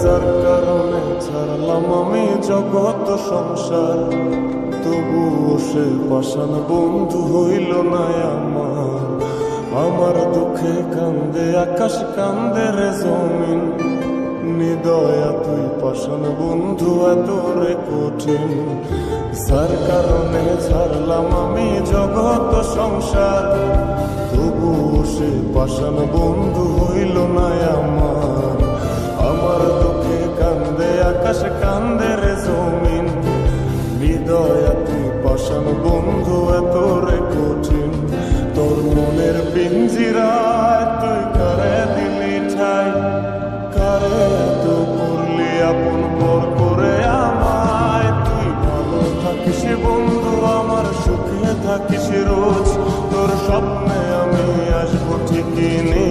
যার কারণে ছাড়লাম আমি জগৎ সংসার, তবুও সে পাষাণ বন্ধু হইল না আমার। আমার দুঃখে কান্দে আকাশ, কান্দে রে জমিন, নিদয়া তুই পাষাণ বন্ধু এত রে কঠিন। যার কারণে ছাড়লাম আমি জগৎ সংসার, তবুও সে পাষাণ বন্ধু হইল না আমার। আমার দুঃখে কান্দে আকাশ, কান্দে রে জমিন, হৃদয়া তুই পাষাণ বন্ধু এত রে কঠিন। তোর মনের পিঞ্জিরায় তুই কারে দিলি ঠাই, কারে এত করলি আপন পর করে আমায়। তুই ভালো থাকিস বন্ধু আমার, সুখে থাকিস রোজ, তোর স্বপ্নে আমি আসবো ঠিকই।